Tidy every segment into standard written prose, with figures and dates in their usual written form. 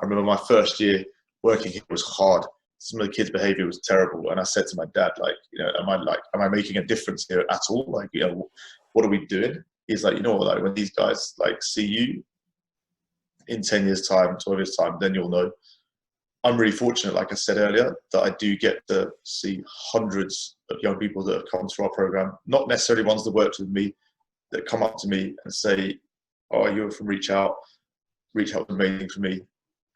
I remember my first year working here was hard. Some of the kids' behaviour was terrible, and I said to my dad, like, am I making a difference here at all? Like, what are we doing? He's like, you know what, like, when these guys like see you in 10 years' time, 12 years' time, then you'll know. I'm really fortunate, like I said earlier, that I do get to see hundreds of young people that have come through our program, not necessarily ones that worked with me, that come up to me and say, oh, you're from ReachOut. ReachOut was amazing for me.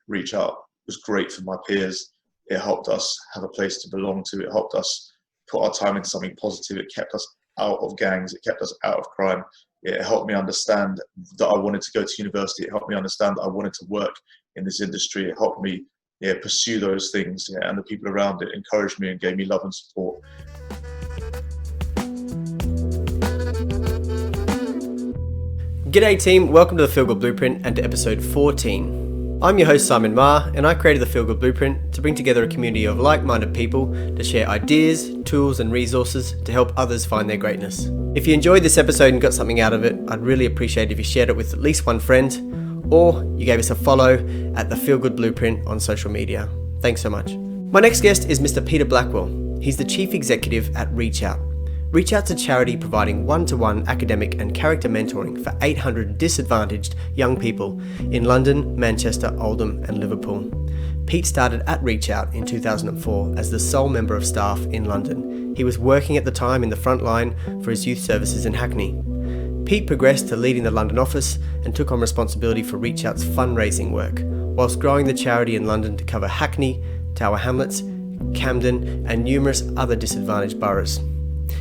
ReachOut was great for my peers. It helped us have a place to belong to. It helped us put our time into something positive. It kept us out of gangs. It kept us out of crime. It helped me understand that I wanted to go to university. It helped me understand that I wanted to work in this industry. It helped me pursue those things. And the people around it encouraged me and gave me love and support. G'day team, welcome to the Feel Good Blueprint and to episode 14. I'm your host Simon Ma, and I created the Feel Good Blueprint to bring together a community of like-minded people to share ideas, tools and resources to help others find their greatness. If you enjoyed this episode and got something out of it, I'd really appreciate if you shared it with at least one friend, or you gave us a follow at the Feel Good Blueprint on social media. Thanks so much. My next guest is Mr. Peter Blackwell. He's the Chief Executive at ReachOut. ReachOut's a charity providing one-to-one academic and character mentoring for 800 disadvantaged young people in London, Manchester, Oldham and Liverpool. Pete started at ReachOut in 2004 as the sole member of staff in London. He was working at the time in the frontline for his youth services in Hackney. Pete progressed to leading the London office and took on responsibility for ReachOut's fundraising work, whilst growing the charity in London to cover Hackney, Tower Hamlets, Camden and numerous other disadvantaged boroughs.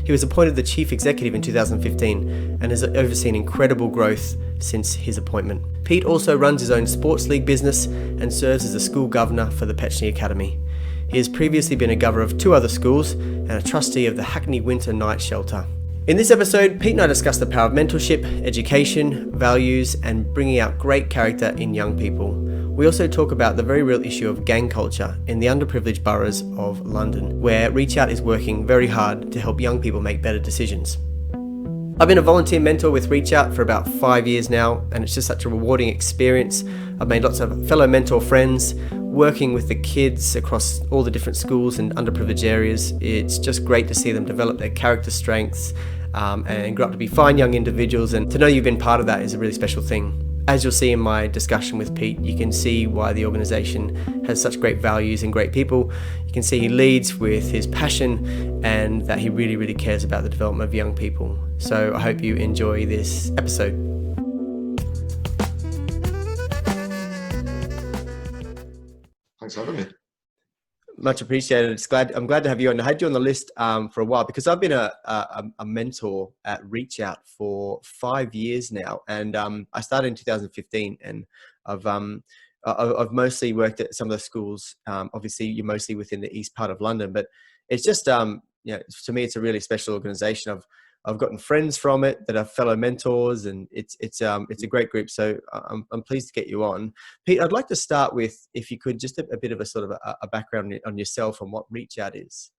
He was appointed the Chief Executive in 2015 and has overseen incredible growth since his appointment. Pete also runs his own sports league business and serves as a school governor for the Petchey Academy. He has previously been a governor of 2 other schools and a trustee of the Hackney Winter Night Shelter. In this episode, Pete and I discuss the power of mentorship, education, values, and bringing out great character in young people. We also talk about the very real issue of gang culture in the underprivileged boroughs of London, where ReachOut is working very hard to help young people make better decisions. I've been a volunteer mentor with ReachOut for about 5 years now, and it's just such a rewarding experience. I've made lots of fellow mentor friends, working with the kids across all the different schools and underprivileged areas. It's just great to see them develop their character strengths and grow up to be fine young individuals, and to know you've been part of that is a really special thing. As you'll see in my discussion with Pete, you can see why the organisation has such great values and great people. You can see he leads with his passion and that he really, really cares about the development of young people. So I hope you enjoy this episode. Thanks for having me. Much appreciated. I'm glad to have you on. I had you on the list for a while because I've been a mentor at ReachOut for 5 years now, and I started in 2015, and I've mostly worked at some of the schools. Obviously, you're mostly within the east part of London, but it's just to me, it's a really special organisation. I've gotten friends from it that are fellow mentors, and it's a great group. So I'm pleased to get you on, Pete. I'd like to start with, if you could, just a bit of a sort of a background on yourself and what ReachOut is.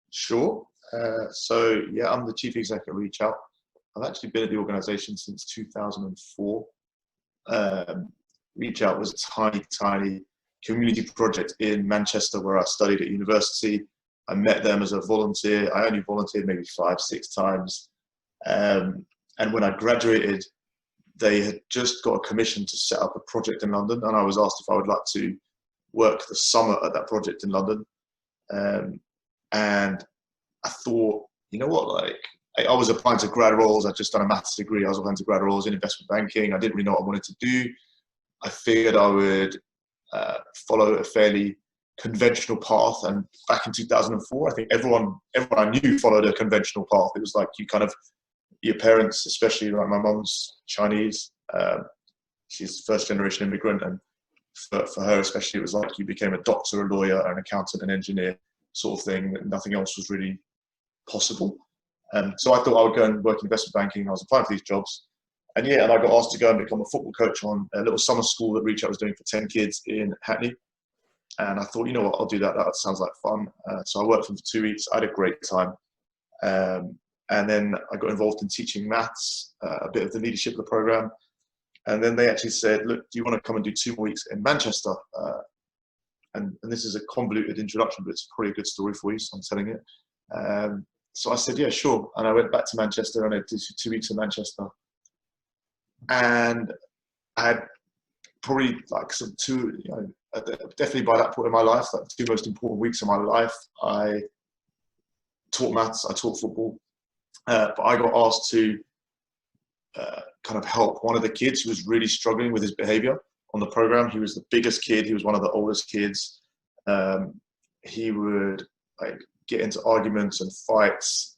Sure. I'm the Chief Executive at ReachOut. I've actually been at the organisation since 2004. ReachOut was a tiny community project in Manchester where I studied at university. I met them as a volunteer. I only volunteered maybe 5-6 times. And when I graduated, they had just got a commission to set up a project in London. And I was asked if I would like to work the summer at that project in London. And I thought, you know what, like, I was applying to grad roles. I'd just done a maths degree. I was applying to grad roles in investment banking. I didn't really know what I wanted to do. I figured I would follow a fairly conventional path, and back in 2004, I think everyone I knew followed a conventional path. It was like your parents, especially like my mum's Chinese, she's first generation immigrant, and for her especially, it was like you became a doctor, a lawyer, an accountant, an engineer sort of thing. Nothing else was really possible. So I thought I would go and work in investment banking. I was applying for these jobs, and I got asked to go and become a football coach on a little summer school that ReachOut was doing for 10 kids in Hackney. And I thought, you know what, I'll do that. That sounds like fun. So I worked for them for 2 weeks. I had a great time. And then I got involved in teaching maths, a bit of the leadership of the program. And then they actually said, look, do you want to come and do 2 more weeks in Manchester? And this is a convoluted introduction, but it's probably a good story for you, so I'm telling it. So I said, yeah, sure. And I went back to Manchester and I did 2 weeks in Manchester. And I had probably like some two, definitely by that point in my life, like the 2 most important weeks of my life. I taught maths, I taught football, but I got asked to kind of help one of the kids who was really struggling with his behavior on the program. He was the biggest kid. He was one of the oldest kids. He would like get into arguments and fights.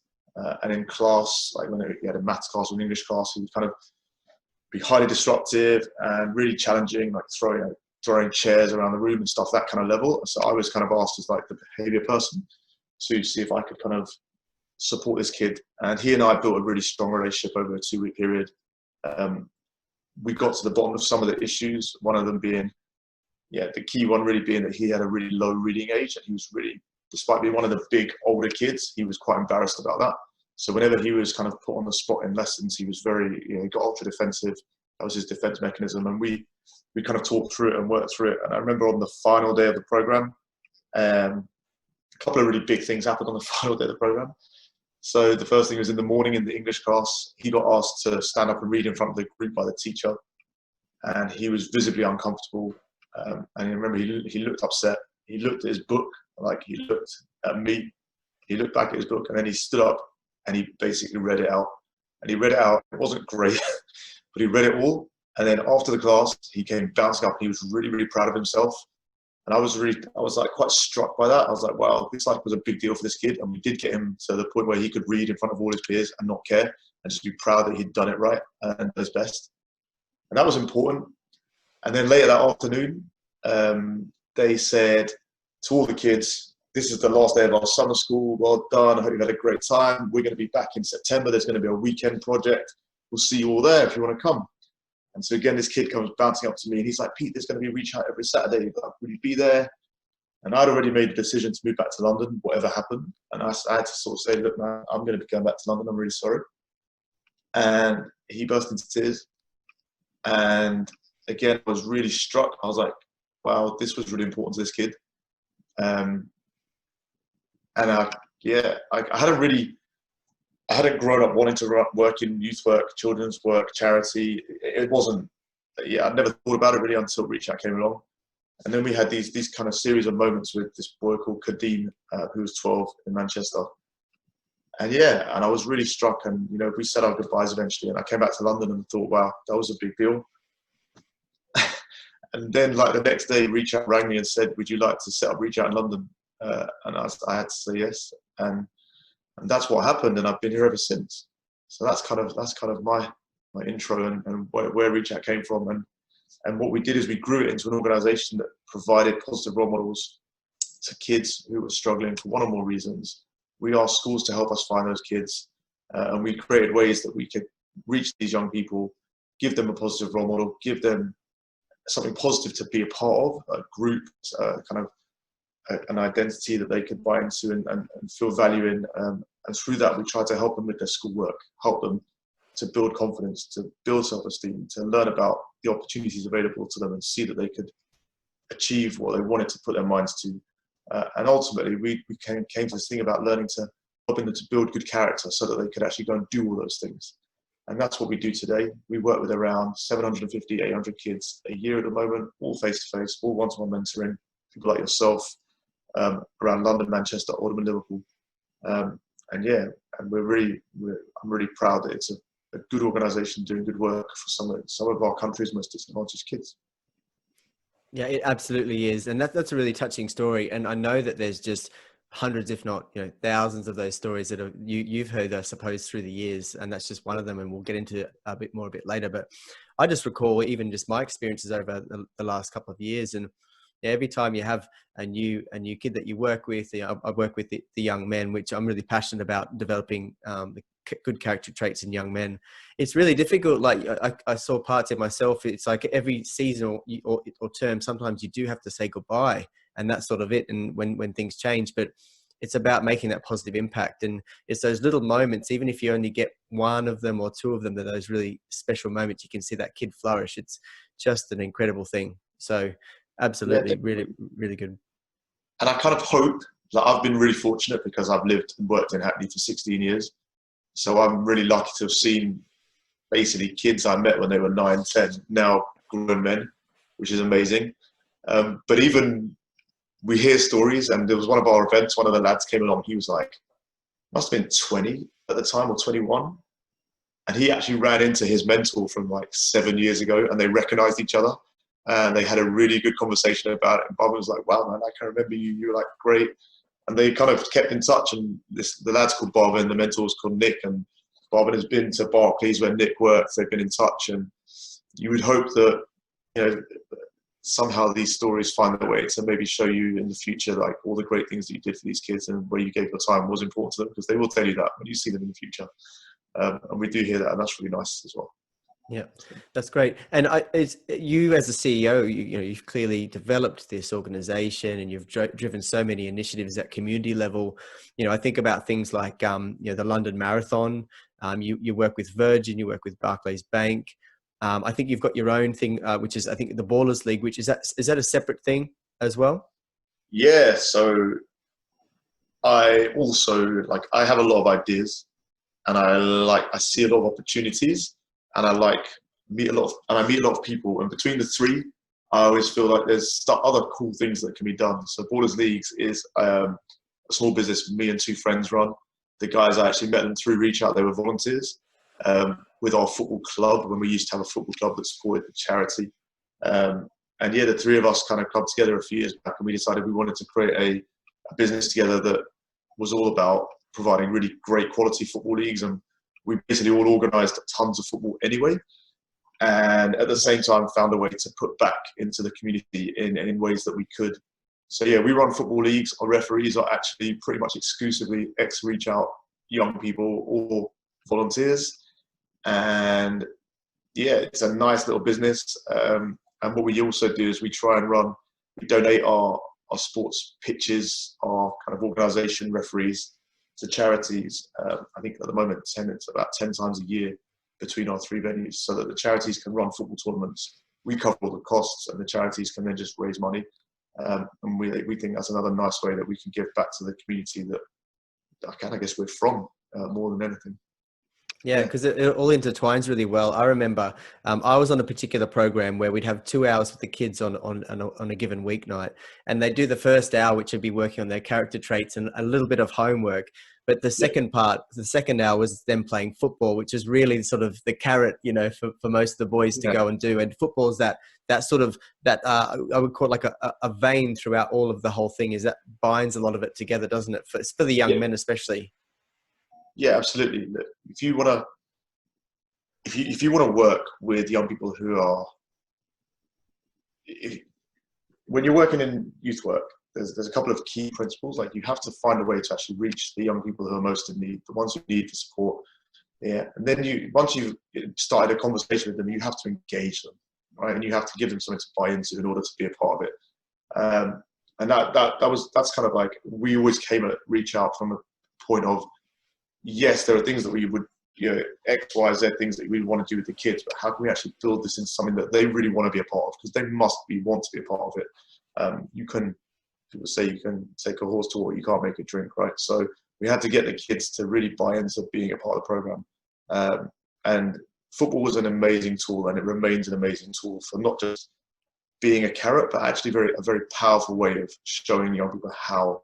And in class, like when he had a maths class or an English class, he would kind of be highly disruptive and really challenging, like throwing chairs around the room and stuff, that kind of level. So I was kind of asked as like the behavior person to see if I could kind of support this kid. And he and I built a really strong relationship over a 2-week period. We got to the bottom of some of the issues, one of them being, the key one really being that he had a really low reading age, and he was really, despite being one of the big older kids, he was quite embarrassed about that. So whenever he was kind of put on the spot in lessons, he was very, he got ultra defensive. That was his defense mechanism. And we kind of talked through it and worked through it. And I remember on the final day of the program, a couple of really big things happened on the final day of the program. So the first thing was in the morning in the English class, he got asked to stand up and read in front of the group by the teacher. And he was visibly uncomfortable. And I remember he looked upset. He looked at his book, like he looked at me. He looked back at his book and then he stood up and he basically read it out. And he read it out. It wasn't great, but he read it all. And then after the class, he came bouncing up and he was really, really proud of himself. And I was like quite struck by that. I was like, wow, this like was a big deal for this kid. And we did get him to the point where he could read in front of all his peers and not care and just be proud that he'd done it right and his best. And that was important. And then later that afternoon, they said to all the kids, this is the last day of our summer school. Well done. I hope you've had a great time. We're going to be back in September. There's going to be a weekend project. We'll see you all there if you want to come. And so again, this kid comes bouncing up to me and he's like, Pete, there's going to be a reach out every Saturday. Like, will you be there? And I'd already made the decision to move back to London, whatever happened. And I had to sort of say, look, man, I'm going to be going back to London. I'm really sorry. And he burst into tears. And again, I was really struck. I was like, wow, this was really important to this kid. And I hadn't grown up wanting to work in youth work, children's work, charity. It wasn't, I'd never thought about it really until ReachOut came along. And then we had these kind of series of moments with this boy called Kadeem, who was 12 in Manchester. And I was really struck. And, we said our goodbyes eventually. And I came back to London and thought, wow, that was a big deal. And then like the next day, ReachOut rang me and said, would you like to set up ReachOut in London? And I had to say yes. And that's what happened. And I've been here ever since. So that's kind of my intro and where ReachOut came from. And what we did is we grew it into an organization that provided positive role models to kids who were struggling for one or more reasons. We asked schools to help us find those kids. And we created ways that we could reach these young people, give them a positive role model, give them something positive to be a part of, a group, kind of an identity that they could buy into and feel value in. And through that, we tried to help them with their schoolwork, help them to build confidence, to build self-esteem, to learn about the opportunities available to them and see that they could achieve what they wanted to put their minds to. And ultimately, we came to this thing about helping them to build good character so that they could actually go and do all those things. And that's what we do today. We work with around 750, 800 kids a year at the moment, all face-to-face, all one-to-one mentoring, people like yourself, around London, Manchester, Oldham and Liverpool. And I'm really proud that it's a good organisation doing good work for some of our country's most disadvantaged kids. Yeah, it absolutely is. And that's a really touching story. And I know that there's just hundreds, if not thousands of those stories that you've heard, I suppose, through the years. And that's just one of them. And we'll get into a bit later. But I just recall even just my experiences over the last couple of years. And every time you have a new kid that you work with, I work with the young men, which I'm really passionate about developing the good character traits in young men. It's really difficult. Like I saw parts of myself. It's like every season or term, sometimes you do have to say goodbye, and that's sort of it. And when things change, but it's about making that positive impact. And it's those little moments, even if you only get one of them or two of them, that those really special moments, you can see that kid flourish. It's just an incredible thing. So absolutely, really, really good. And I kind of hope, like, I've been really fortunate because I've lived and worked in Hackney for 16 years. So I'm really lucky to have seen basically kids I met when they were 9, 10, now grown men, which is amazing. But even we hear stories, and there was one of our events, one of the lads came along, he was like, must have been 20 at the time or 21. And he actually ran into his mentor from like 7 years ago, and they recognized each other. And they had a really good conversation about it. And Bob was like, wow, man, I can remember you. You were like, great. And they kind of kept in touch. And the lad's called Bob, and the mentor's called Nick. And Bob has been to Barclays where Nick works. They've been in touch. And you would hope that, you know, somehow these stories find their way to maybe show you in the future, like, all the great things that you did for these kids and where you gave your time was important to them, because they will tell you that when you see them in the future. And we do hear that, and that's really nice as well. Yeah, that's great. And you as a CEO, you've clearly developed this organization, and you've driven so many initiatives at community level. You know, I think about things like, the London Marathon. You work with Virgin, you work with Barclays Bank. I think you've got your own thing, which is, I think, the Ballers League, which is that a separate thing as well? Yeah. So I also, I have a lot of ideas, and I see a lot of opportunities. And I meet a lot of people. And between the three, I always feel like there's other cool things that can be done. So Ballers Leagues is a small business me and 2 friends run. The guys, I actually met them through ReachOut. They were volunteers with our football club when we used to have a football club that supported the charity. And yeah, the 3 of us kind of clubbed together a few years back, and we decided we wanted to create a business together that was all about providing really great quality football leagues. And we basically all organised tons of football anyway, and at the same time found a way to put back into the community in ways that we could. So yeah, we run football leagues. Our referees are actually pretty much exclusively ex-ReachOut young people or volunteers. And yeah, it's a nice little business. And what we also do is we donate our sports pitches, our kind of organisation referees, to charities. I think at the moment it's about 10 times a year between our 3 venues, so that the charities can run football tournaments. We cover all the costs, and the charities can then just raise money. And we think that's another nice way that we can give back to the community that I guess we're from, more than anything. Yeah, because it all intertwines really well. I remember I was on a particular program where we'd have 2 hours with the kids on a given weeknight, and they'd do the first hour, which would be working on their character traits and a little bit of homework. But the second hour was them playing football, which is really sort of the carrot, for most of the boys to go and do. And football is that I would call it like a vein throughout all of the whole thing, is that binds a lot of it together, doesn't it? For the young men especially. Yeah, absolutely. If you want to work with young people who are, when you're working in youth work, there's a couple of key principles. Like, you have to find a way to actually reach the young people who are most in need, the ones who need the support. Yeah, and then once you've started a conversation with them, you have to engage them, right? And you have to give them something to buy into in order to be a part of it. And that's kind of like, we always came at ReachOut from a point of, yes, there are things that we would, X, Y, Z things that we want to do with the kids, but how can we actually build this into something that they really want to be a part of? Because they want to be a part of it. People say you can take a horse to water, you can't make it drink, right? So we had to get the kids to really buy into being a part of the program. And football was an amazing tool, and it remains an amazing tool for not just being a carrot, but actually a very powerful way of showing young people how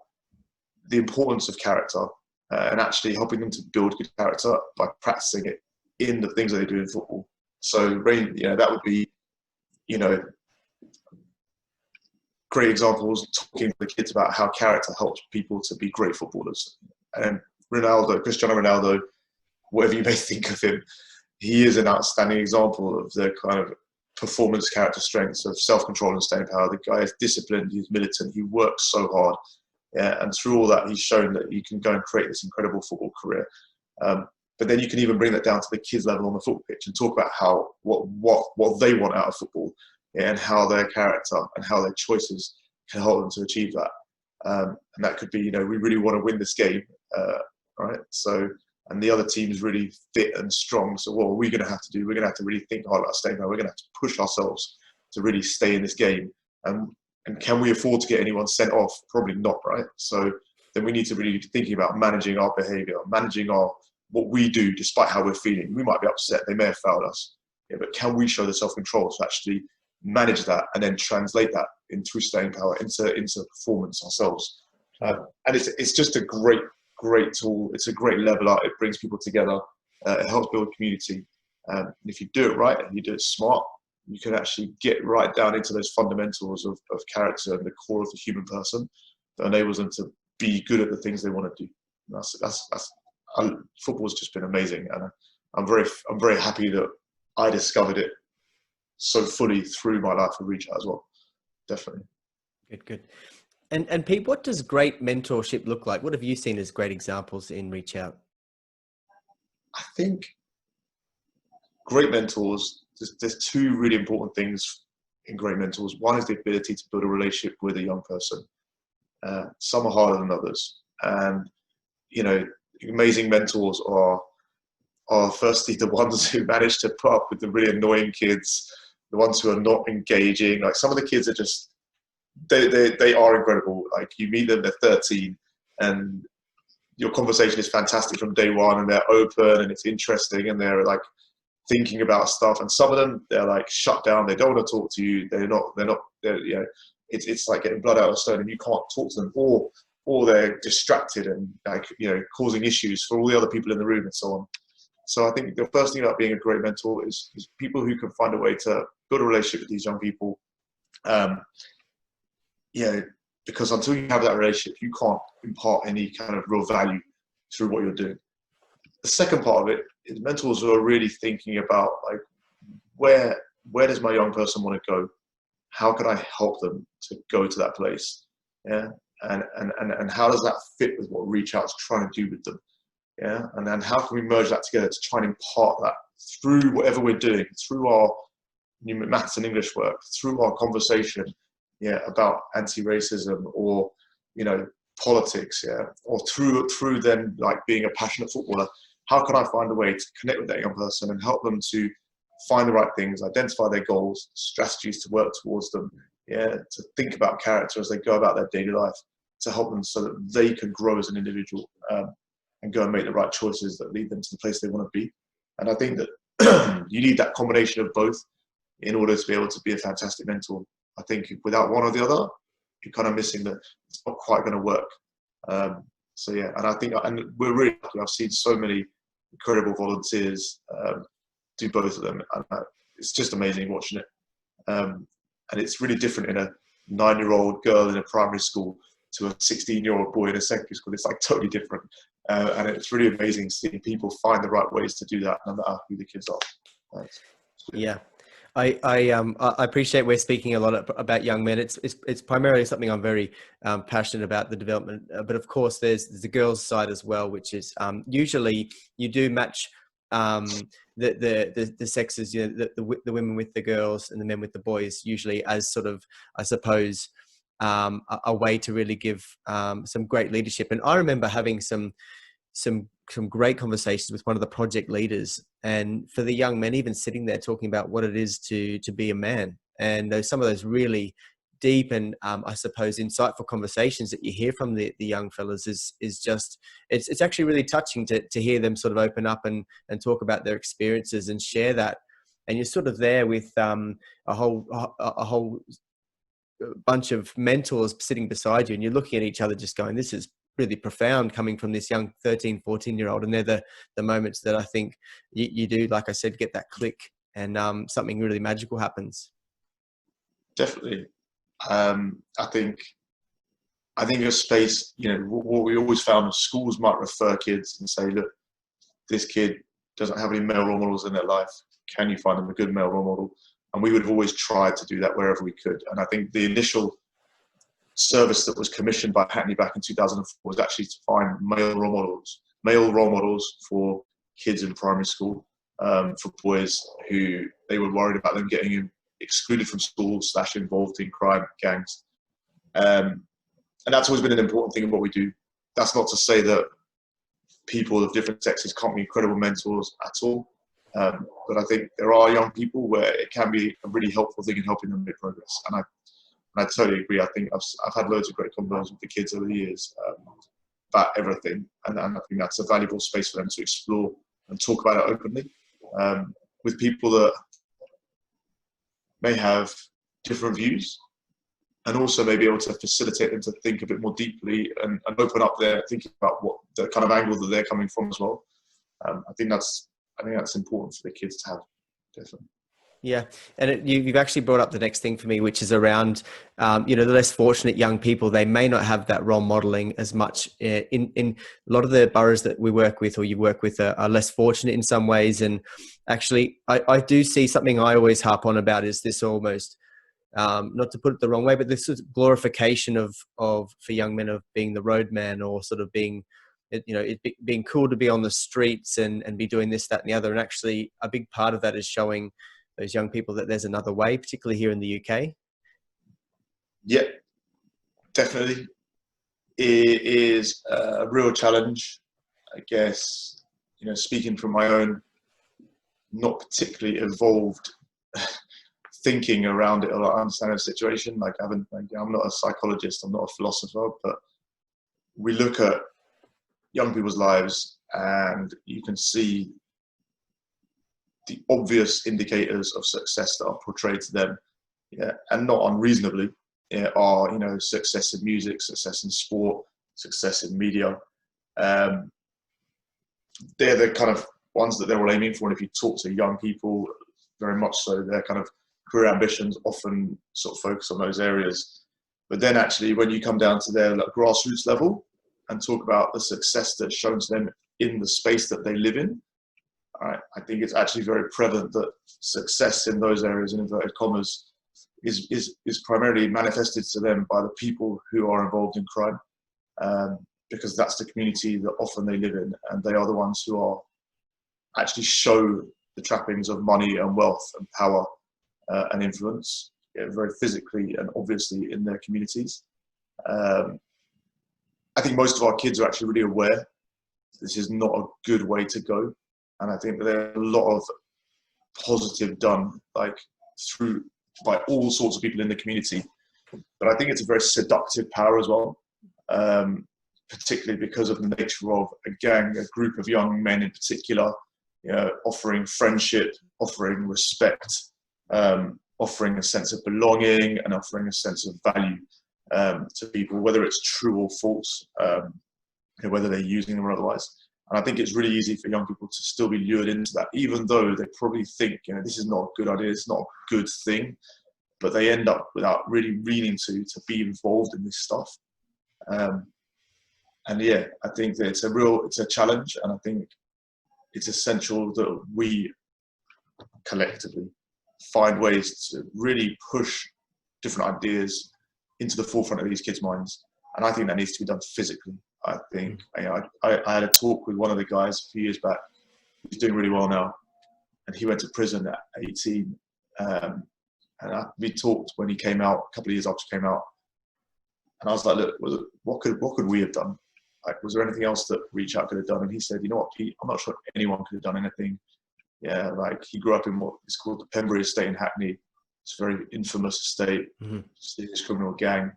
the importance of character, and actually helping them to build good character by practicing it in the things that they do in football. So, that would be, great examples, talking to the kids about how character helps people to be great footballers. And Cristiano Ronaldo, whatever you may think of him, he is an outstanding example of the kind of performance, character strengths of self-control and staying power. The guy is disciplined, he's militant, he works so hard. Yeah, and through all that, he's shown that you can go and create this incredible football career. But then you can even bring that down to the kids level on the football pitch and talk about what they want out of football, and how their character and how their choices can help them to achieve that. And that could be, we really want to win this game, right? So, and the other team is really fit and strong. So what are we going to have to do? We're going to have to really think hard about staying there. We're going to have to push ourselves to really stay in this game. And can we afford to get anyone sent off? Probably not, right? So then we need to really be thinking about managing our behaviour, managing what we do despite how we're feeling. We might be upset. They may have failed us. Yeah, but can we show the self-control to actually manage that and then translate that into staying power, into performance ourselves? And it's just a great tool. It's a great leveler. It brings people together. It helps build community. And if you do it right and you do it smart, you can actually get right down into those fundamentals of character and the core of the human person that enables them to be good at the things they want to do. Football's just been amazing, and I'm very happy that I discovered it so fully through my life of ReachOut as well. Definitely. Good. And Pete, what does great mentorship look like? What have you seen as great examples in ReachOut? I think great mentors, there's two really important things in great mentors. One is the ability to build a relationship with a young person. Some are harder than others. And, amazing mentors are firstly the ones who manage to put up with the really annoying kids, the ones who are not engaging. Like, some of the kids are just, they are incredible. Like, you meet them, they're 13, and your conversation is fantastic from day one, and they're open and it's interesting, and they're like thinking about stuff. And some of them, they're like shut down. They don't want to talk to you. It's like getting blood out of a stone, and you can't talk to them, or they're distracted and causing issues for all the other people in the room and so on. So I think the first thing about being a great mentor is people who can find a way to build a relationship with these young people. Because until you have that relationship, you can't impart any kind of real value through what you're doing. The second part of it is mentors who are really thinking about, like, where does my young person want to go? How can I help them to go to that place? Yeah. And how does that fit with what ReachOut's trying to do with them? Yeah. And then how can we merge that together to try and impart that through whatever we're doing, through our maths and English work, through our conversation, about anti-racism or, politics, or through them, like, being a passionate footballer. How can I find a way to connect with that young person and help them to find the right things, identify their goals, strategies to work towards them, to think about character as they go about their daily life, to help them so that they can grow as an individual and go and make the right choices that lead them to the place they want to be. And I think that you need that combination of both in order to be able to be a fantastic mentor. I think without one or the other, you're kind of missing that. It's not quite going to work. And I think, and we're really lucky. I've seen so many incredible volunteers do both of them, and it's just amazing watching it. And it's really different in a 9-year-old girl in a primary school to a 16-year-old boy in a secondary school. It's like totally different, and it's really amazing seeing people find the right ways to do that, no matter who the kids are. Yeah. I appreciate we're speaking a lot about young men. It's primarily something I'm very passionate about, the development. But of course, there's the girls' side as well, which is usually you do match the sexes, the women with the girls and the men with the boys, usually as sort of, I suppose, a way to really give some great leadership. And I remember having some great conversations with one of the project leaders, and for the young men, even sitting there talking about what it is to be a man. And some of those really deep and I suppose insightful conversations that you hear from the young fellas is just, it's actually really touching to hear them sort of open up and talk about their experiences and share that. And you're sort of there with a whole bunch of mentors sitting beside you, and you're looking at each other just going, this is really profound coming from this young 13, 14-year-old. And they're the moments that I think you do, like I said, get that click and something really magical happens. Definitely. I think a space, what we always found is schools might refer kids and say, look, this kid doesn't have any male role models in their life. Can you find them a good male role model? And we would have always tried to do that wherever we could. And I think the initial service that was commissioned by Hackney back in 2004 was actually to find male role models for kids in primary school, for boys who they were worried about them getting excluded from school / involved in crime gangs. that's always been an important thing in what we do. That's not to say that people of different sexes can't be incredible mentors at all. But I think there are young people where it can be a really helpful thing in helping them make progress. And I totally agree. I think I've had loads of great conversations with the kids over the years about everything. And I think that's a valuable space for them to explore and talk about it openly with people that may have different views, and also maybe able to facilitate them to think a bit more deeply and open up their thinking about what the kind of angle that they're coming from as well. I think that's important for the kids to have, definitely. Yeah, and you've actually brought up the next thing for me, which is around, the less fortunate young people. They may not have that role modeling as much. In a lot of the boroughs that we work with, or you work with, are less fortunate in some ways. And actually, I do see something I always harp on about is this almost, not to put it the wrong way, but this is glorification of for young men of being the roadman, or sort of being, being cool to be on the streets and be doing this, that, and the other. And actually, a big part of that is showing those young people that there's another way, particularly here in the UK. Yeah, definitely. It is a real challenge, I guess, speaking from my own not particularly evolved thinking around it or understanding the situation. Like I'm not a psychologist, I'm not a philosopher, but we look at young people's lives and you can see the obvious indicators of success that are portrayed to them, and not unreasonably, are success in music, success in sport, success in media. They're the kind of ones that they're all aiming for. And if you talk to young people, very much so, their kind of career ambitions often sort of focus on those areas. But then actually, when you come down to their grassroots level and talk about the success that's shown to them in the space that they live in, I think it's actually very prevalent that success in those areas, in inverted commas, is primarily manifested to them by the people who are involved in crime, because that's the community that often they live in, and they are the ones who are actually show the trappings of money and wealth and power and influence, very physically and obviously in their communities. I think most of our kids are actually really aware this is not a good way to go. And I think that there's a lot of positive done by all sorts of people in the community. But I think it's a very seductive power as well, particularly because of the nature of a gang, a group of young men in particular, offering friendship, offering respect, offering a sense of belonging and offering a sense of value to people, whether it's true or false, whether they're using them or otherwise. And I think it's really easy for young people to still be lured into that, even though they probably think, this is not a good idea, it's not a good thing, but they end up without really meaning to be involved in this stuff. And yeah, I think that it's a challenge, and I think it's essential that we collectively find ways to really push different ideas into the forefront of these kids' minds. And I think that needs to be done physically. I think I had a talk with one of the guys a few years back. He's doing really well now, and he went to prison at 18. And we talked when he came out, a couple of years after he came out, and I was like, look, what could we have done? Like, was there anything else that ReachOut could have done? And he said, you know what, Pete, I'm not sure anyone could have done anything. Yeah, like he grew up in what is called the Pembury estate in Hackney. It's a very infamous estate, serious criminal gang.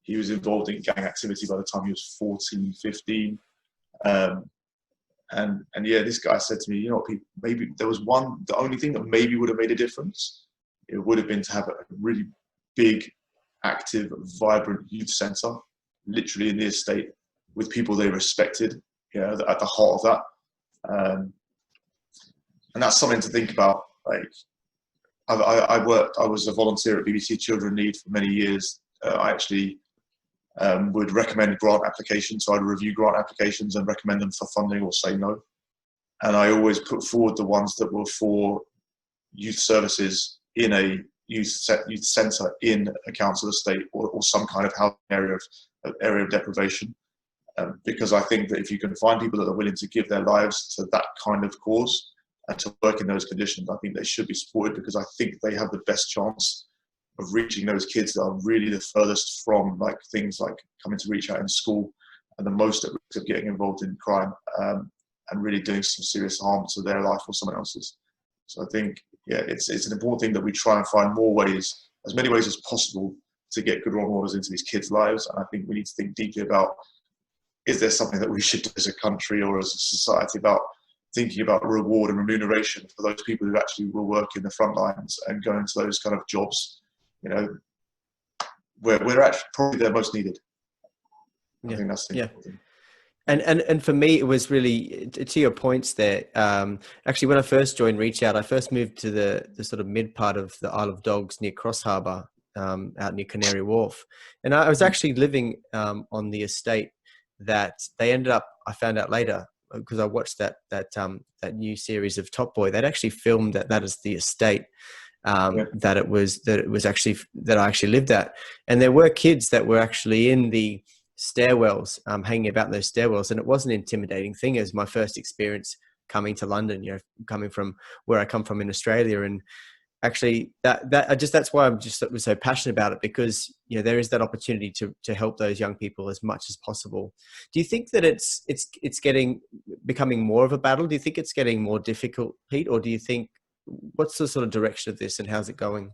He was involved in gang activity by the time he was 14, 15. And yeah, this guy said to me, you know what, Pete, maybe there was the only thing that maybe would have made a difference, it would have been to have a really big, active, vibrant youth centre, literally in the estate, with people they respected, at the heart of that. And that's something to think about. Like, I was a volunteer at BBC Children Need for many years. I actually would recommend grant applications. So I'd review grant applications and recommend them for funding or say no. And I always put forward the ones that were for youth services in a youth centre in a council estate or some kind of housing area of deprivation. Because I think that if you can find people that are willing to give their lives to that kind of cause and to work in those conditions, I think they should be supported, because I think they have the best chance of reaching those kids that are really the furthest from like things like coming to reach out in school and the most at risk of getting involved in crime, and really doing some serious harm to their life or someone else's. So I think, yeah, it's an important thing that we try and find more ways, as many ways as possible, to get good role models into these kids' lives. And I think we need to think deeply about, is there something that we should do as a country or as a society about thinking about reward and remuneration for those people who actually will work in the front lines and go into those kind of jobs, you know, where we're actually probably they're most needed. I think that's the important thing. And for me, it was really, to your points there, actually, when I first joined Reach Out, I first moved to the sort of mid part of the Isle of Dogs near Cross Harbour, out near Canary Wharf. And I was actually living on the estate that they ended up, I found out later, because I watched that new series of Top Boy, they'd actually filmed that as the estate that I actually lived at. And there were kids that were actually in the stairwells, hanging about in those stairwells, and it was an intimidating thing as my first experience coming to London, you know, coming from where I come from in Australia. And actually that's why was so passionate about it, because, you know, there is that opportunity to help those young people as much as possible. Do you think that it's becoming more of a battle? Do you think it's getting more difficult, Pete, or do you think, what's the sort of direction of this and how's it going?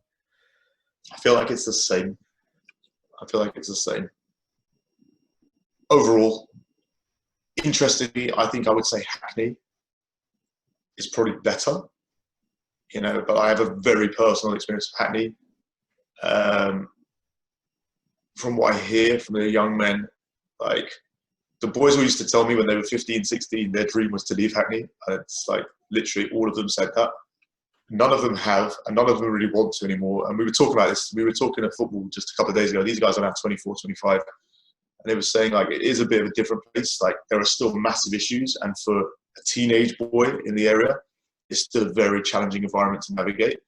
I feel like it's the same. Overall, interestingly, I think I would say Hackney is probably better, you know, but I have a very personal experience of Hackney. From what I hear from the young men, like the boys who used to tell me when they were 15, 16, their dream was to leave Hackney. And it's like literally all of them said that. None of them have, and none of them really want to anymore. And we were talking about this. We were talking at football just a couple of days ago. These guys are now 24, 25. And they were saying, like, it is a bit of a different place. Like, there are still massive issues. And for a teenage boy in the area, it's still a very challenging environment to navigate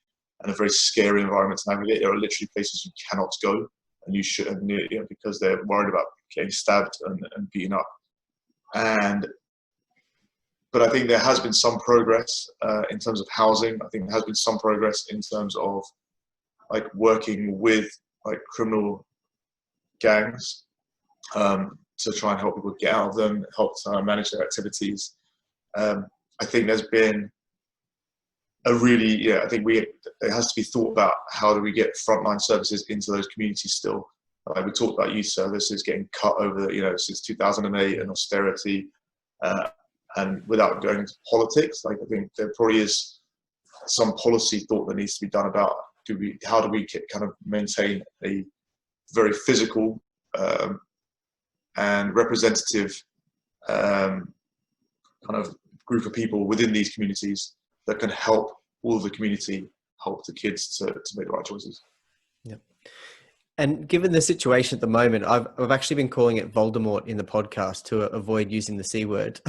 and a very scary environment to navigate. There are literally places you cannot go, and you shouldn't, you know, because they're worried about getting stabbed and beaten up. But I think there has been some progress in terms of housing. I think there has been some progress in terms of like working with like criminal gangs to try and help people get out of them, help manage their activities. I think there's been a really, I think it has to be thought about how do we get frontline services into those communities still. We talked about youth services getting cut over, you know, since 2008 and austerity, and without going into politics, like I think there probably is some policy thought that needs to be done about how do we kind of maintain a very physical and representative kind of group of people within these communities that can help all of the community, help the kids to make the right choices. Yeah. And given the situation at the moment, I've actually been calling it Voldemort in the podcast to avoid using the C word.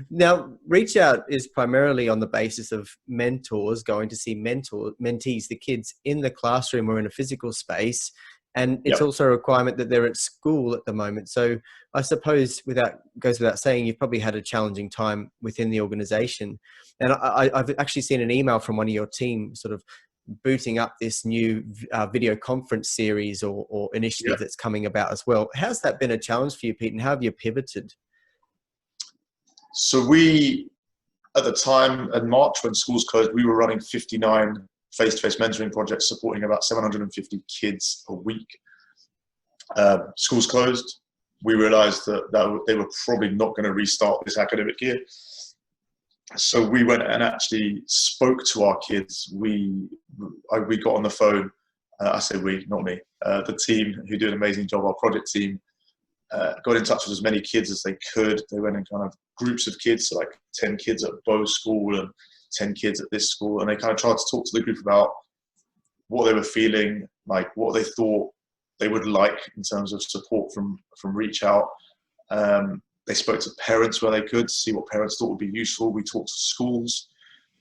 Now, Reach Out is primarily on the basis of mentors going to see mentees, the kids in the classroom or in a physical space. And it's also a requirement that they're at school at the moment. So I suppose goes without saying, you've probably had a challenging time within the organization. And I've actually seen an email from one of your team sort of booting up this new video conference series or initiative that's coming about as well. How's that been a challenge for you, Pete, and how have you pivoted? So we, at the time in March when schools closed, we were running 59 face-to-face mentoring projects supporting about 750 kids a week. Schools closed. We realized that they were probably not going to restart this academic year. So we went and actually spoke to our kids. We got on the phone. I say we, not me. The team who do an amazing job, our project team, got in touch with as many kids as they could. They went in kind of groups of kids, so like 10 kids at Bow School and 10 kids at this school. And they kind of tried to talk to the group about what they were feeling, like what they thought they would like in terms of support from Reach Out. They spoke to parents where they could see what parents thought would be useful. We talked to schools.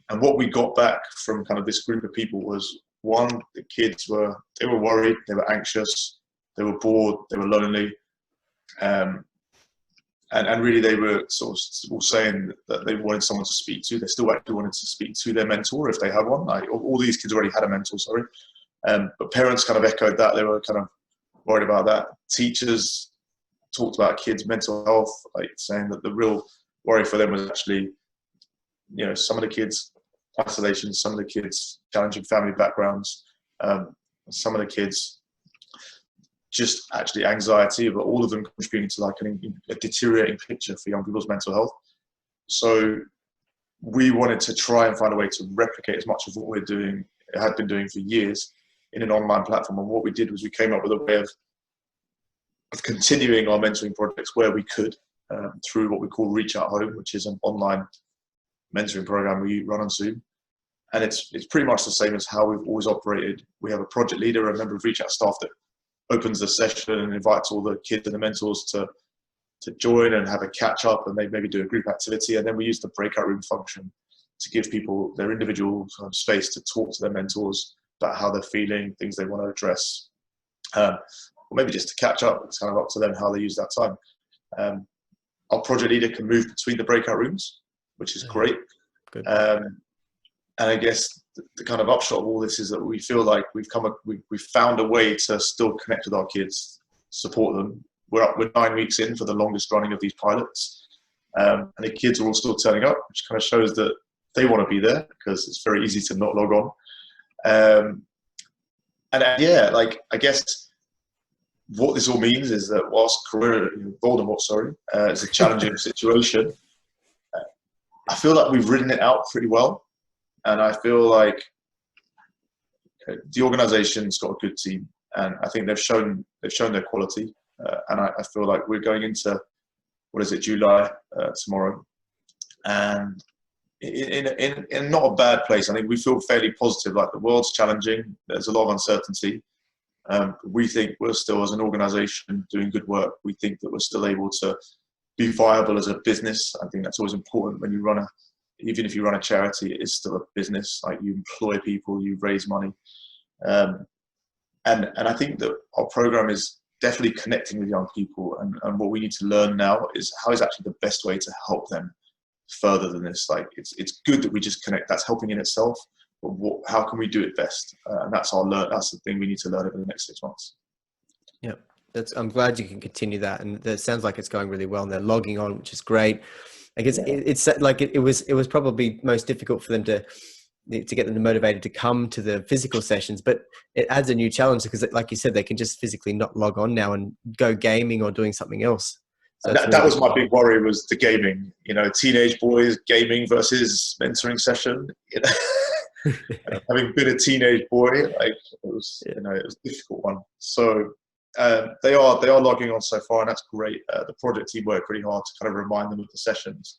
And what we got back from kind of this group of people was, one, the kids were worried, they were anxious, they were bored, they were lonely. And really they were sort of all saying that they wanted someone to speak to. They still actually wanted to speak to their mentor if they had one. Like, all these kids already had a mentor, sorry. But parents kind of echoed that. They were kind of worried about that. Teachers talked about kids' mental health, like saying that the real worry for them was actually, some of the kids' isolation, some of the kids' challenging family backgrounds, some of the kids just actually anxiety, but all of them contributing to like a deteriorating picture for young people's mental health. So we wanted to try and find a way to replicate as much of what had been doing for years in an online platform. And what we did was we came up with a way of continuing our mentoring projects where we could, through what we call ReachOut Home, which is an online mentoring program we run on Zoom. And it's pretty much the same as how we've always operated. We have a project leader, a member of ReachOut staff that opens the session and invites all the kids and the mentors to join and have a catch up, and they maybe do a group activity. And then we use the breakout room function to give people their individual space to talk to their mentors about how they're feeling, things they want to address, or maybe just to catch up. It's kind of up to them how they use that time. Our project leader can move between the breakout rooms, which is great. Good. And I guess the kind of upshot of all this is that we feel like we've found a way to still connect with our kids, support them. We're 9 weeks in for the longest running of these pilots, and the kids are all still turning up, which kind of shows that they want to be there, because it's very easy to not log on. I guess what this all means is that whilst Voldemort, is a challenging situation, I feel like we've ridden it out pretty well. And I feel like the organisation's got a good team, and I think they've shown their quality. And I feel like we're going into, July tomorrow, and in not a bad place. I think we feel fairly positive. Like, the world's challenging. There's a lot of uncertainty. We think we're still, as an organisation, doing good work. We think that we're still able to be viable as a business. I think that's always important when you even if you run a charity, it is still a business. Like, you employ people, you raise money. And I think that our program is definitely connecting with young people. And what we need to learn now is how is actually the best way to help them further than this. Like, it's good that we just connect. That's helping in itself. But how can we do it best? And that's the thing we need to learn over the next 6 months. Yeah. I'm glad you can continue that. And it sounds like it's going really well, and they're logging on, which is great. I guess it's like it was probably most difficult for them to get them motivated to come to the physical sessions, but it adds a new challenge because, like you said, they can just physically not log on now and go gaming or doing something else. So that was my big worry, was the gaming. Teenage boys gaming versus mentoring session. Having been a teenage boy, it was it was a difficult one. So they are logging on so far, and that's great. The project team worked pretty hard to kind of remind them of the sessions,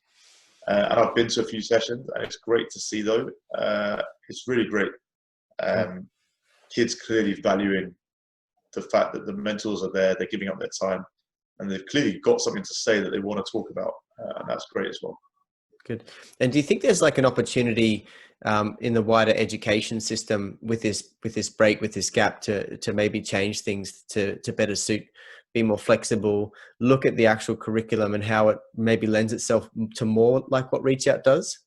and I've been to a few sessions, and it's great to see though. It's really great. Kids clearly valuing the fact that the mentors are there, they're giving up their time, and they've clearly got something to say that they want to talk about, and that's great as well. Good. And do you think there's like an opportunity in the wider education system with this break, with this gap, to maybe change things to better suit, be more flexible, look at the actual curriculum and how it maybe lends itself to more like what ReachOut does?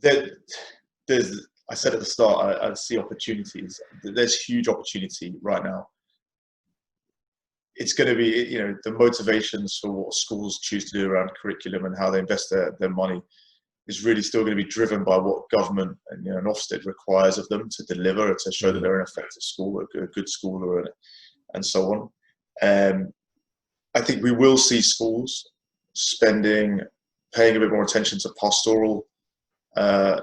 I said at the start, I see opportunities. There's huge opportunity right now. It's going to be, the motivations for what schools choose to do around curriculum and how they invest their money is really still going to be driven by what government and Ofsted requires of them to deliver, to show that they're an effective school, a good school, and so on. I think we will see schools paying a bit more attention to pastoral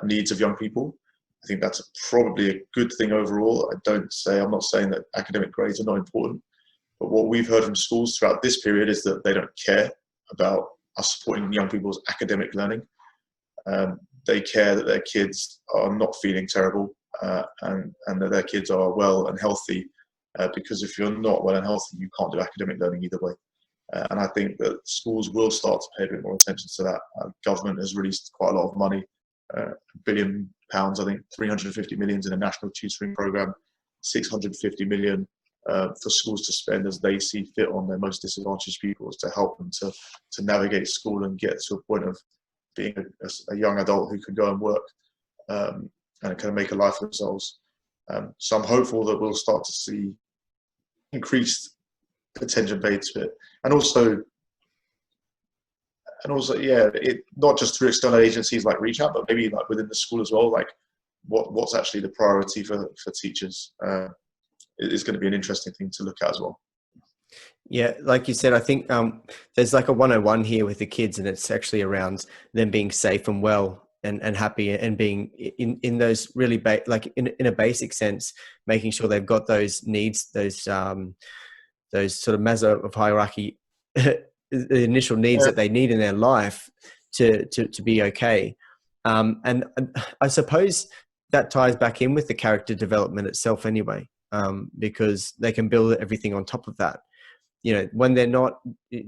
needs of young people. I think that's probably a good thing overall. I'm not saying that academic grades are not important. But what we've heard from schools throughout this period is that they don't care about us supporting young people's academic learning. They care that their kids are not feeling terrible and that their kids are well and healthy, because if you're not well and healthy, you can't do academic learning either way. And I think that schools will start to pay a bit more attention to that. Government has released quite a lot of money, £1 billion, I think, 350 million in a national tutoring programme, 650 million for schools to spend as they see fit on their most disadvantaged pupils, to help them to navigate school and get to a point of being a young adult who can go and work. and kind of make a life for themselves. So I'm hopeful that we'll start to see increased attention paid to it, and also, yeah, it not just through external agencies like ReachOut, but maybe like within the school as well. Like, what's actually the priority for teachers is going to be an interesting thing to look at as well. Yeah, like you said, I think there's like a 101 here with the kids, and it's actually around them being safe and well and happy, and being in those really like in a basic sense, making sure they've got those needs, those sort of Maslow of hierarchy, the initial needs that they need in their life to be okay. And I suppose that ties back in with the character development itself anyway, because they can build everything on top of that. You know, when they're not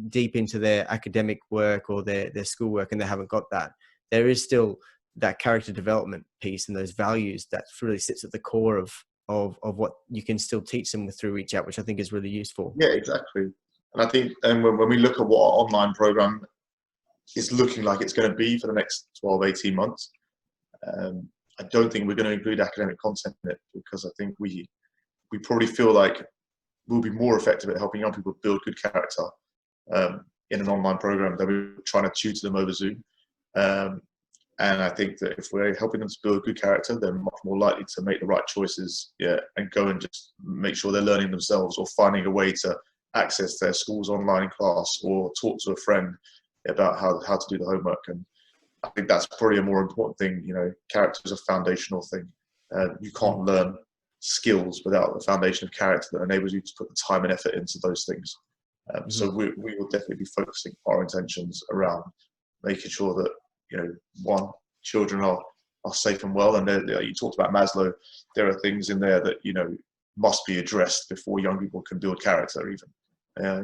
deep into their academic work or their schoolwork and they haven't got that, there is still that character development piece and those values that really sits at the core of what you can still teach them through ReachOut, which I think is really useful. Yeah, exactly. And I think, and when we look at what our online program is looking like it's going to be for the next 12, 18 months, I don't think we're going to include academic content in it, because I think we probably feel like we'll be more effective at helping young people build good character in an online program than we're trying to tutor them over Zoom. And I think that if we're helping them to build good character, they're much more likely to make the right choices, and go and just make sure they're learning themselves, or finding a way to access their school's online class, or talk to a friend about how to do the homework. And I think that's probably a more important thing. You know, character is a foundational thing. You can't learn skills without the foundation of character that enables you to put the time and effort into those things. So we will definitely be focusing our intentions around making sure that, you know, one, children are safe and well. And you talked about Maslow. There are things in there that, you know, must be addressed before young people can build character. Even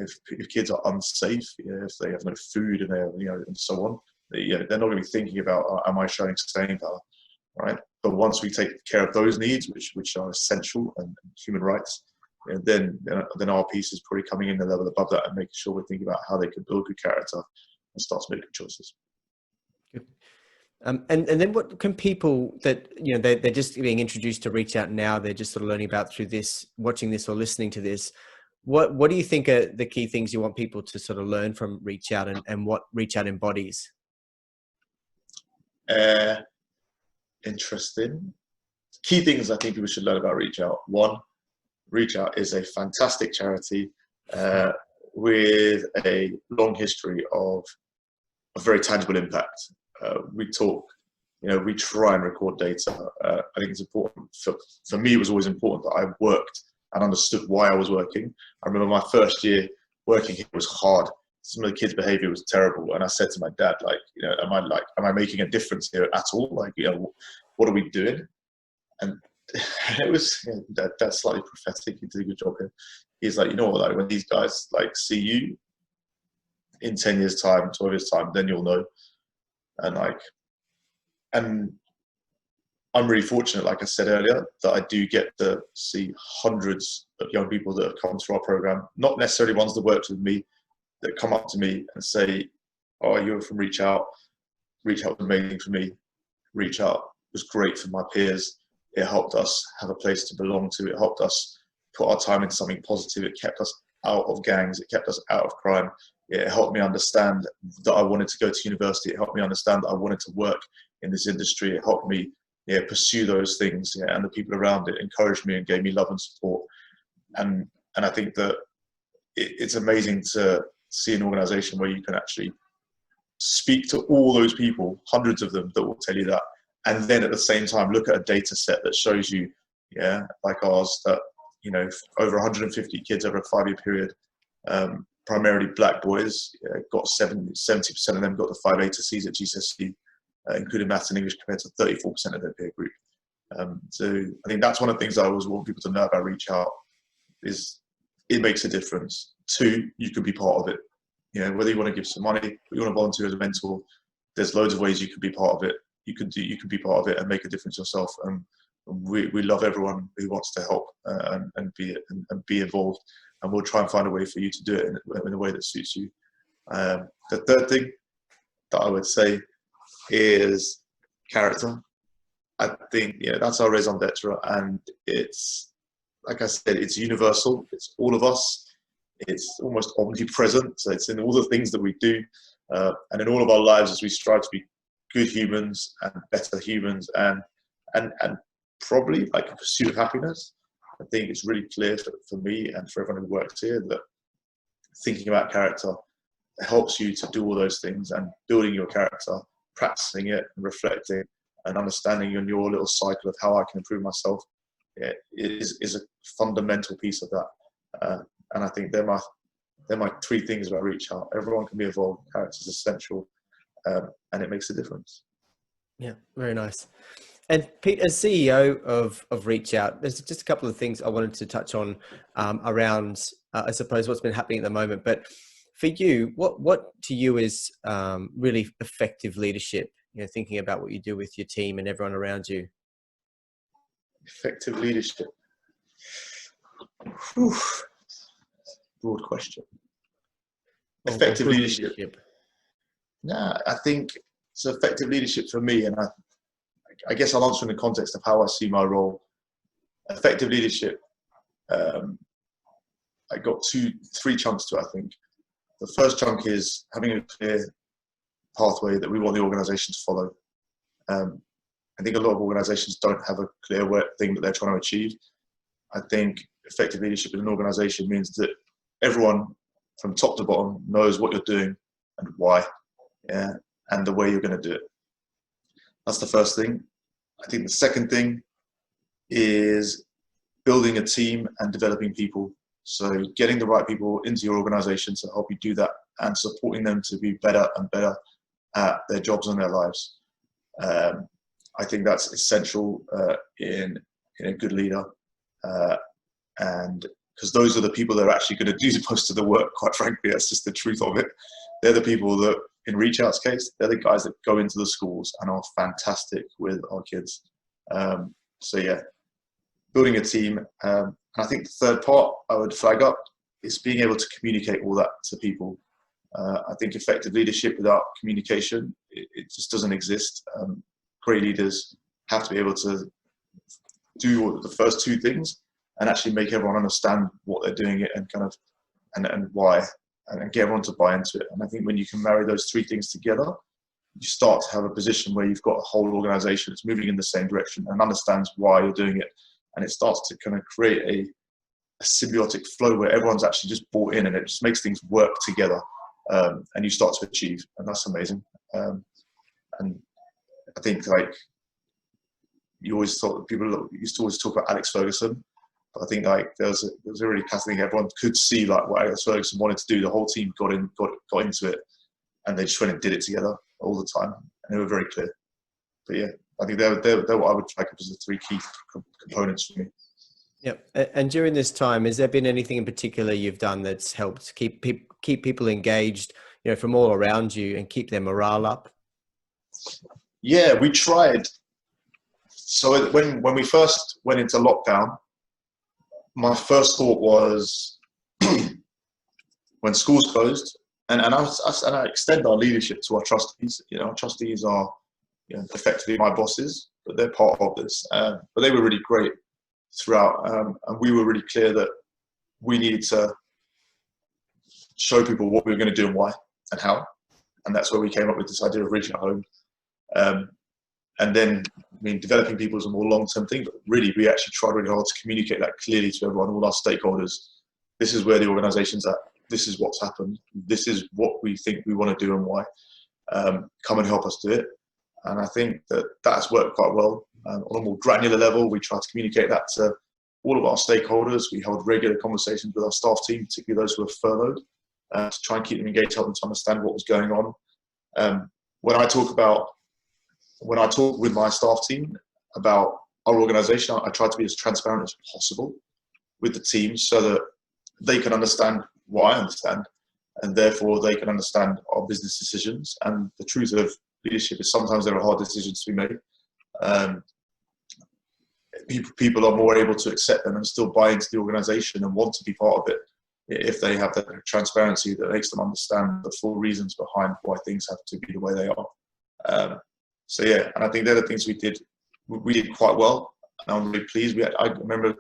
if kids are unsafe, if they have no food and and so on, they're not going to be thinking about, am I showing staying power, right? But once we take care of those needs, which are essential and human rights, then our piece is probably coming in a level above that and making sure we're thinking about how they can build good character and start to make good choices. Good. And then what can people that, you know, they're just being introduced to ReachOut now, they're just sort of learning about through this, watching this or listening to this, what do you think are the key things you want people to sort of learn from ReachOut, and what ReachOut embodies? Interesting. Key things I think people should learn about ReachOut. One, ReachOut is a fantastic charity with a long history of a very tangible impact. We try and record data. I think it's important. For me, it was always important that I worked and understood why I was working. I remember my first year working here was hard. Some of the kids' behavior was terrible. And I said to my dad, like, you know, am I making a difference here at all? Like, you know, what are we doing? And it was, that's slightly prophetic. You did a good job here. He's like, you know what, like, when these guys like see you in 10 years time, 12 years time, then you'll know. And I'm really fortunate, like I said earlier, that I do get to see hundreds of young people that have come through our program, not necessarily ones that worked with me, that come up to me and say, oh, you're from ReachOut. ReachOut was amazing for me. ReachOut was great for my peers. It helped us have a place to belong to. It helped us put our time into something positive. It kept us out of gangs. It kept us out of crime. It helped me understand that I wanted to go to university. It helped me understand that I wanted to work in this industry. It helped me pursue those things. And the people around it encouraged me and gave me love and support. And I think that it's amazing to see an organization where you can actually speak to all those people, hundreds of them, that will tell you that. And then at the same time, look at a data set that shows you, like ours, that, you know, over 150 kids over a 5-year period, primarily black boys, got 70% of them got the 5 A to C's at GCSE, including maths and English, compared to 34% of their peer group. So I think that's one of the things I always want people to know about ReachOut, is it makes a difference. 2, you can be part of it. You know, whether you want to give some money, or you want to volunteer as a mentor, there's loads of ways you can be part of it. You can be part of it and make a difference yourself. And we love everyone who wants to help and be involved. And we'll try and find a way for you to do it in a way that suits you. The third thing that I would say is character. I think, that's our raison d'etre, and it's, like I said, it's universal. It's all of us. It's almost omnipresent. So it's in all the things that we do, and in all of our lives as we strive to be good humans and better humans, and probably like a pursuit of happiness. I think it's really clear for me and for everyone who works here that thinking about character helps you to do all those things, and building your character, practicing it, and reflecting and understanding in your little cycle of how I can improve myself is a fundamental piece of that. And I think they're my three things about Reach Out. Everyone can be involved. Character is essential, and it makes a difference. Yeah, very nice. And Pete, as CEO of Reach Out, there's just a couple of things I wanted to touch on around, I suppose, what's been happening at the moment. But for you, what to you is really effective leadership? Thinking about what you do with your team and everyone around you. Effective leadership. Whew. Broad question. Effective leadership. Yeah, I think so. Effective leadership for me, and I guess I'll answer in the context of how I see my role. Effective leadership, I got three chunks to it, I think. The first chunk is having a clear pathway that we want the organisation to follow. I think a lot of organisations don't have a clear thing that they're trying to achieve. I think effective leadership in an organisation means that everyone from top to bottom knows what you're doing and why, and the way you're going to do it. That's the first thing. I think the second thing is building a team and developing people. So getting the right people into your organisation to help you do that, and supporting them to be better and better at their jobs and their lives. I think that's essential in a good leader, and because those are the people that are actually going to do most of the work, quite frankly. That's just the truth of it. They're the people that, in Reach Out's case, they're the guys that go into the schools and are fantastic with our kids. So yeah, building a team. And I think the third part I would flag up is being able to communicate all that to people. I think effective leadership without communication, it just doesn't exist. Great leaders have to be able to do the first two things and actually make everyone understand what they're doing it, and and why, and get everyone to buy into it. And I think when you can marry those three things together, you start to have a position where you've got a whole organisation that's moving in the same direction and understands why you're doing it. And it starts to kind of create a symbiotic flow where everyone's actually just bought in, and it just makes things work together. And you start to achieve, and that's amazing. And I think, like, you always thought, people used to always talk about Alex Ferguson, but I think like there was a really classic thing. Everyone could see like what Alex Ferguson wanted to do. The whole team got into it, and they just went and did it together all the time, and they were very clear. But yeah, I think they're what I would flag up as the three key components for me. Yep. And during this time, has there been anything in particular you've done that's helped keep people engaged, from all around you, and keep their morale up? Yeah, we tried. So when we first went into lockdown, my first thought was when schools closed, and I extend our leadership to our trustees. Our trustees are effectively my bosses, but they're part of this. But they were really great throughout, and we were really clear that we needed to show people what we were going to do and why and how, and that's where we came up with this idea of reaching home. And then, developing people is a more long-term thing, but really we actually tried really hard to communicate that clearly to everyone, all our stakeholders. This is where the organisation's at. This is what's happened. This is what we think we want to do and why. Come and help us do it. And I think that's worked quite well. On a more granular level, we tried to communicate that to all of our stakeholders. We held regular conversations with our staff team, particularly those who were furloughed, to try and keep them engaged, help them to understand what was going on. When I talk with my staff team about our organisation, I try to be as transparent as possible with the team so that they can understand what I understand, and therefore they can understand our business decisions. And the truth of leadership is sometimes there are hard decisions to be made. People are more able to accept them and still buy into the organisation and want to be part of it if they have that transparency that makes them understand the full reasons behind why things have to be the way they are. So yeah, and I think they're the things we did we did quite well, and I'm really pleased. I remember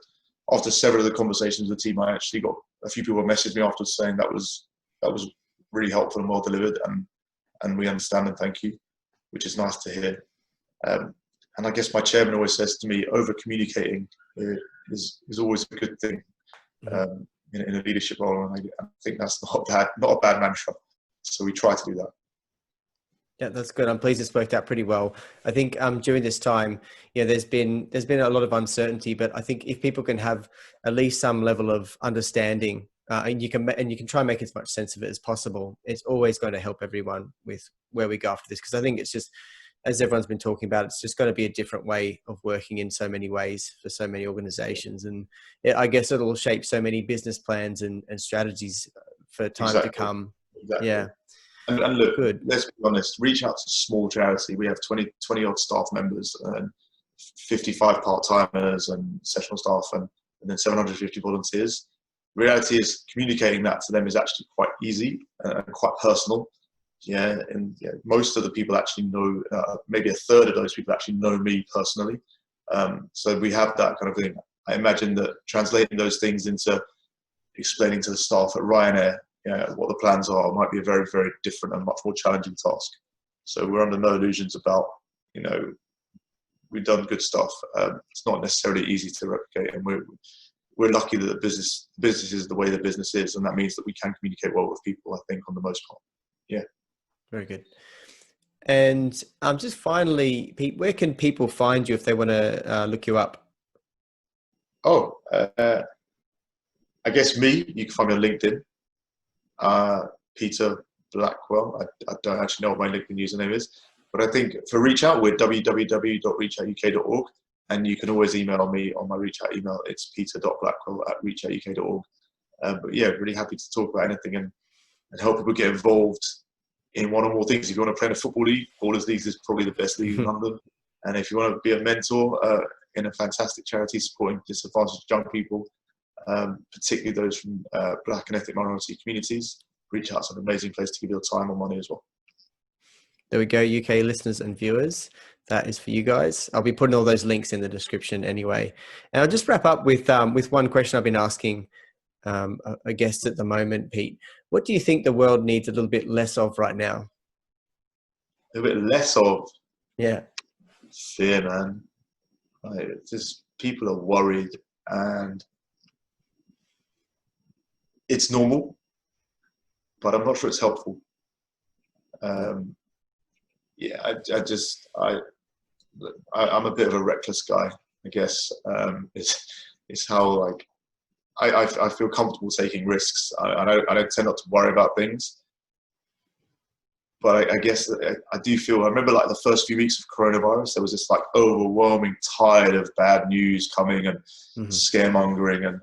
after several of the conversations with the team, I actually got a few people messaged me afterwards saying that was really helpful and well delivered, and we understand and thank you, which is nice to hear. And I guess my chairman always says to me, over communicating is always a good thing in a leadership role, and I think that's not a bad mantra. So we try to do that. Yeah, that's good. I'm pleased it's worked out pretty well. I think during this time, there's been a lot of uncertainty, but I think if people can have at least some level of understanding, and you can try and make as much sense of it as possible, it's always going to help everyone with where we go after this. Because I think it's just, as everyone's been talking about, it's just going to be a different way of working in so many ways for so many organizations. And I guess it'll shape so many business plans and strategies for time to come. Exactly. Yeah. And look, good. Let's be honest, ReachOut's a small charity. We have 20 odd staff members and 55 part-timers and sessional staff and then 750 volunteers. The reality is communicating that to them is actually quite easy and quite personal. Most of the people actually know, maybe a third of those people actually know me personally. So we have that kind of thing. I imagine that translating those things into explaining to the staff at Ryanair what the plans are might be a very, very different and much more challenging task. So we're under no illusions about, we've done good stuff. It's not necessarily easy to replicate, and we're lucky that the business is the way the business is, and that means that we can communicate well with people, I think, on the most part. Yeah. Very good. And just finally, Pete, where can people find you if they want to look you up? I guess you can find me on LinkedIn. Peter Blackwell. I don't actually know what my LinkedIn username is, but I think for ReachOut, we're www.reachoutuk.org, and you can always email me on my ReachOut email. It's peter.blackwell@reachoutuk.org. But yeah, really happy to talk about anything and help people get involved in one or more things. If you want to play in a football league, Ballers Leagues is probably the best league in London. And if you want to be a mentor in a fantastic charity supporting disadvantaged young people, particularly those from Black and ethnic minority communities, ReachOut's an amazing place to give your time or money as well. There we go, UK listeners and viewers. That is for you guys. I'll be putting all those links in the description anyway. And I'll just wrap up with one question I've been asking a guest at the moment, Pete. What do you think the world needs a little bit less of right now? A bit less of? Yeah. Fear, man. Just people are worried, and it's normal, but I'm not sure it's helpful. I'm a bit of a reckless guy, I guess. It's how I feel comfortable taking risks. I don't tend not to worry about things. But I guess I do feel, I remember the first few weeks of coronavirus, there was this overwhelming tide of bad news coming and scaremongering. And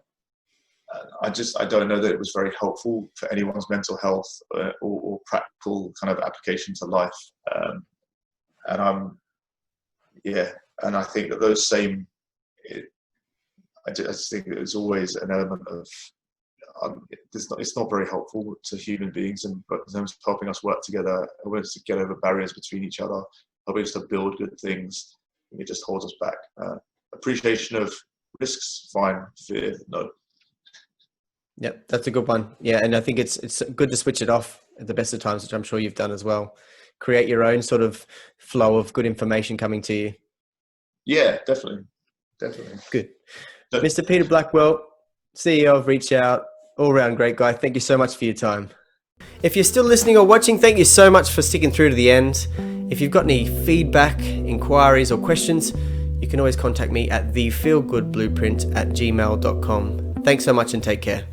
I don't know that it was very helpful for anyone's mental health or practical kind of application to life. And I think that those same, I just think there's always an element of, it's not very helpful to human beings, but in terms of helping us work together, helping us to get over barriers between each other, helping us to build good things, it just holds us back. Appreciation of risks, fine. Fear, no. Yep, that's a good one. Yeah, and I think it's good to switch it off at the best of times, which I'm sure you've done as well. Create your own sort of flow of good information coming to you. Yeah, definitely. Good. Mr. Peter Blackwell, CEO of ReachOut, all-round great guy. Thank you so much for your time. If you're still listening or watching, thank you so much for sticking through to the end. If you've got any feedback, inquiries or questions, you can always contact me at thefeelgoodblueprint@gmail.com. Thanks so much and take care.